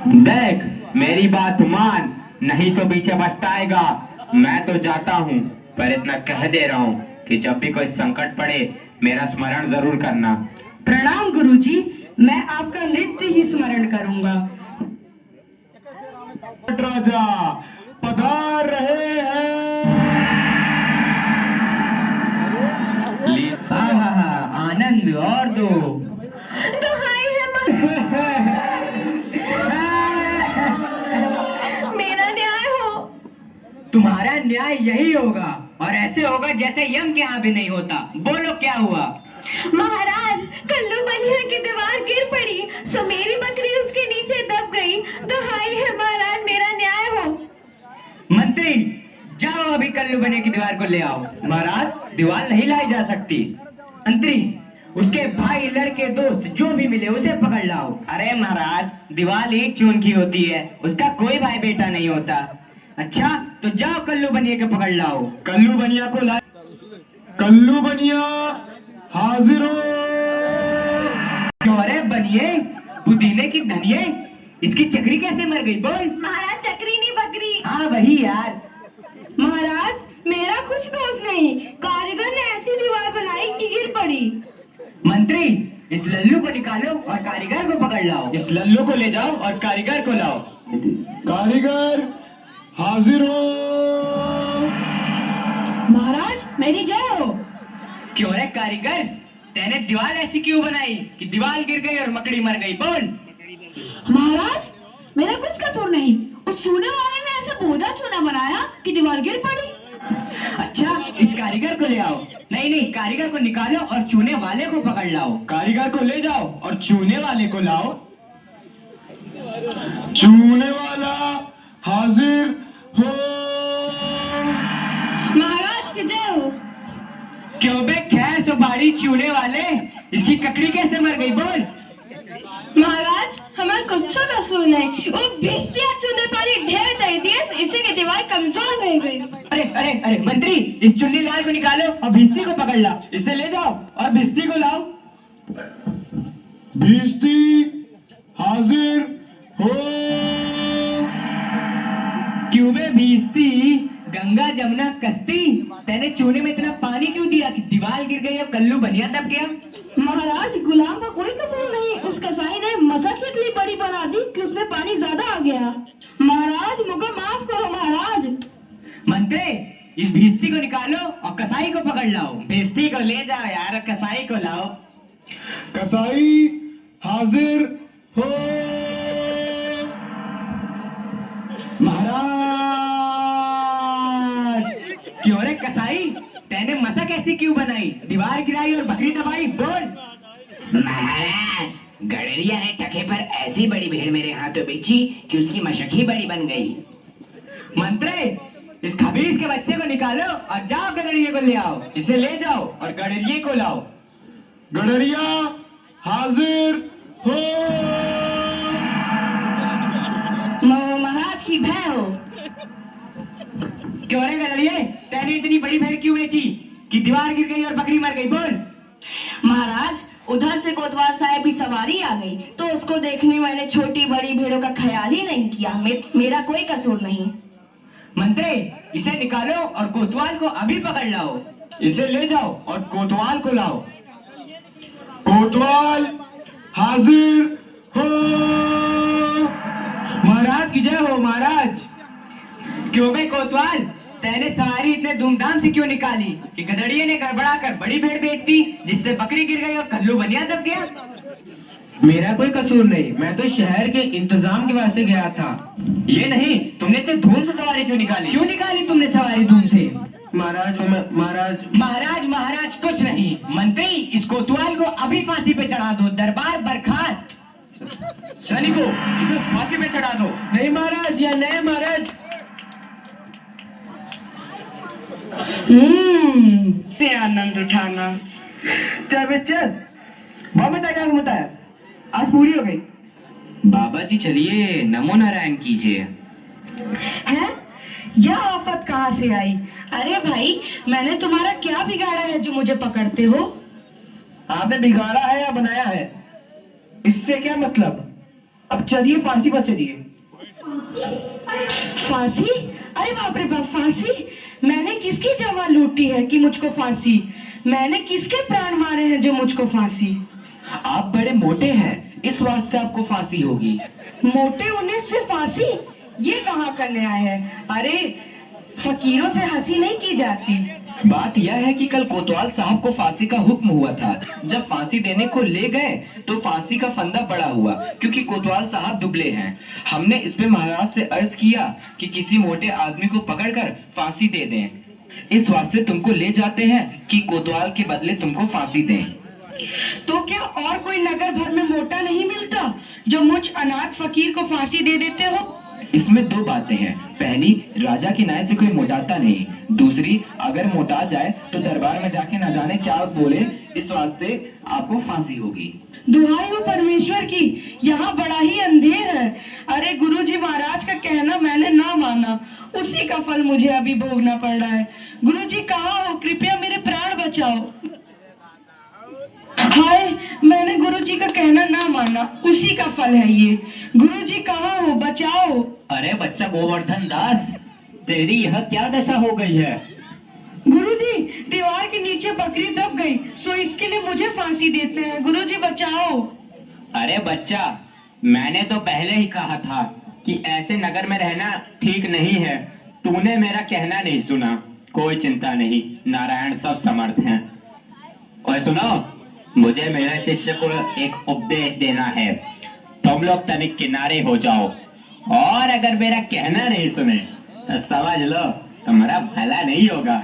देख, मेरी बात मान, नहीं तो पीछे पछताएगा। मैं तो जाता हूँ, पर इतना कह दे रहा हूँ कि जब भी कोई संकट पड़े मेरा स्मरण जरूर करना। प्रणाम गुरुजी, मैं आपका नित्य ही स्मरण करूंगा। राजा पधार रहे हैं। आनंद और दो। मेरा न्याय हो। तुम्हारा न्याय यही होगा, और ऐसे होगा जैसे यम के यहाँ भी नहीं होता। बोलो क्या हुआ? महाराज, कल्लू बनिया की दीवार गिर पड़ी, सो मेरी बकरी उसके नीचे दब गई। दुहाई है महाराज, मेरा न्याय हो। मंत्री, जाओ अभी कल्लू बनिया की दीवार को ले आओ। महाराज, दीवार नहीं लाई जा सकती। मंत्री, उसके भाई, लड़के, दोस्त जो भी मिले उसे पकड़ लाओ। अरे महाराज, दीवार एक चून की होती है, उसका कोई भाई बेटा नहीं होता। अच्छा, तो जाओ कल्लू बनिया को पकड़ लाओ। कल्लू बनिया को ला। कल्लू बनिया हाजिर हो। क्यों रे बनिए, पुदीने की धनिये, इसकी चक्री कैसे मर गई? बोल। महाराज, चक्री नहीं बकरी। हाँ वही यार। महाराज, मेरा कुछ दोष नहीं, कारीगर ने ऐसी दीवार बनाई कि गिर पड़ी। मंत्री, इस लल्लू को निकालो और कारीगर को पकड़ लाओ। इस लल्लू को ले जाओ और कारीगर को लाओ। कारीगर हाजिर हो। महाराज, मेरी जय हो। क्यों रे कारीगर, तेने दीवार ऐसी क्यों बनाई कि दीवार गिर गई और मकड़ी मर गई? बोल। महाराज, मेरा कुछ कसूर नहीं, उस चूने वाले ने ऐसा बोझा चूना बनाया कि दीवार गिर पड़ी। अच्छा, इस कारीगर को ले आओ। नहीं नहीं, कारीगर को निकालो और चूने वाले को पकड़ लाओ। कारीगर को ले जाओ और चूने वाले को लाओ। चूने वाला हाजिर हो। महाराज की जय हो। क्यों बे खैर सुपारी चूने वाले, इसकी ककड़ी कैसे मर गई? बोल। महाराज, हमारा कुछ कसूर नहीं, वो भिस्तिया चूने पाली ढेर दे दिए, इसी की दीवार कमजोर रह गई। अरे अरे अरे मंत्री, इस चुन्नी लाल को निकालो और भिस्ती को पकड़ ला। इसे ले जाओ और भिस्ती को लाओ। भिस्ती हाजिर हो। क्यों बे भिस्ती, गंगा जमुना कश्ती, तेने चूने में इतना पानी क्यों दिया कि दीवार गिर गई और कल्लू बनिया दब गया? महाराज, गुलाम का कोई कसूर नहीं, उस कसाई ने मसक इतनी बड़ी बना दी कि उसमें पानी ज्यादा आ गया। महाराज, मुझे माफ करो महाराज। मंत्री, इस भिस्ती को निकालो और कसाई को पकड़ लाओ। भिस्ती को ले जाओ यार, कसाई को लाओ। कसाई हाजिर हो। महाराज, क्यों रे कसाई, तेने मसक ऐसी क्यों बनाई, दीवार गिराई और बकरी दबाई? बोल। महाराज, गडरिया ने टके पर ऐसी बड़ी भीड़ मेरे हाथों बेची कि उसकी मशक ही बड़ी बन गई। मंत्री, इस खबीज के बच्चे को निकालो और जाओ गडरिये को ले आओ। इसे ले जाओ और गडरिये को लाओ। गडरिया हाजिर हो। महाराज की भय हो। क्यों रे गडरिये, तेने इतनी बड़ी भेड़ क्यों बेची कि दीवार गिर गई और बकरी मर गई? बोल। महाराज, उधर से कोतवाल साहब की सवारी आ गई, तो उसको देखने मैंने छोटी बड़ी भेड़ों का ख्याल ही नहीं किया। मेरा कोई कसूर नहीं। मंत्री, इसे निकालो और कोतवाल को अभी पकड़ लाओ। इसे ले जाओ और कोतवाल को लाओ। कोतवाल हाजिर हो। महाराज की जय हो। महाराज, क्यों बे कोतवाल, तेने सवारी इतने धूमधाम से क्यों निकाली कि गदड़िये ने गड़बड़ा कर बड़ी भेड़ बेच दी, जिससे बकरी गिर गई और कल्लू बनिया दब गया? मेरा कोई कसूर नहीं, मैं तो शहर के इंतजाम के वास्ते गया था। ये नहीं, तुमने इतने धूम से सवारी क्यों निकाली? क्यों निकाली तुमने सवारी धूम से? महाराज महाराज कुछ नहीं। मंत्री, इस कोतवाल को अभी फांसी पे चढ़ा दो। दरबार बर्खास्त। सैनिकों, इसे फांसी पे चढ़ा दो। नहीं महाराज, या नहीं महाराज। आनंद उठाना। चल बे चल, बाबा क्या घूमता है, आज पूरी हो गई। बाबा जी चलिए, नमो नारायण कीजिए। है? यह आफत कहाँ से आई? अरे भाई, मैंने तुम्हारा क्या बिगाड़ा है जो मुझे पकड़ते हो? आपने बिगाड़ा है या बनाया है, इससे क्या मतलब? अब चलिए फांसी पर चलिए। फांसी? अरे बाप रे बाप, फांसी? मैंने किसकी जवान लूटी है कि मुझको फांसी? मैंने किसके प्राण मारे हैं जो मुझको फांसी? आप बड़े मोटे हैं, इस वास्ते आपको फांसी होगी। मोटे होने से फांसी? ये कहाँ का न्याय है? अरे फकीरों से हंसी नहीं की जाती। बात यह है कि कल कोतवाल साहब को फांसी का हुक्म हुआ था। जब फांसी देने को ले गए तो फांसी का फंदा बड़ा हुआ, क्योंकि कोतवाल साहब दुबले हैं। हमने इस पे महाराज से अर्ज किया कि किसी मोटे आदमी को पकड़कर फांसी दे दें। इस वास्ते तुमको ले जाते हैं कि कोतवाल के बदले तुमको फांसी दें। तो क्या और कोई नगर भर में मोटा नहीं मिलता जो मुझ अनाथ फकीर को फांसी दे देते हो? इसमें दो बातें हैं। पहली, राजा के न्याय से कोई मोटाता नहीं। दूसरी, अगर मोटा जाए तो दरबार में जाके न जाने क्या बोले, इस वास्ते आपको फांसी होगी। दुहाई हो परमेश्वर की, यहाँ बड़ा ही अंधेर है। अरे गुरुजी महाराज का कहना मैंने ना माना, उसी का फल मुझे अभी भोगना पड़ रहा है। गुरुजी कहाँ हो? कृपया मेरे प्राण बचाओ। हाय, मैंने गुरुजी का कहना ना माना, उसी का फल है ये। गुरुजी कहाँ हो? बचाओ। अरे बच्चा गोवर्धन दास, तेरी यह क्या दशा हो गई है? गुरुजी, दीवार के नीचे बकरी दब गई, सो इसके लिए मुझे फांसी देते हैं। गुरुजी बचाओ। अरे बच्चा, मैंने तो पहले ही कहा था कि ऐसे नगर में रहना ठीक नहीं है। तूने मेरा कहना नहीं सुना। कोई चिंता नहीं, नारायण सब समर्थ हैं। और सुनो, मुझे मेरे शिष्य को एक उपदेश देना है। तुम लोग तनिक किनारे हो जाओ, और अगर मेरा कहना नहीं सुने तो समझ लो तुम्हारा भला नहीं होगा।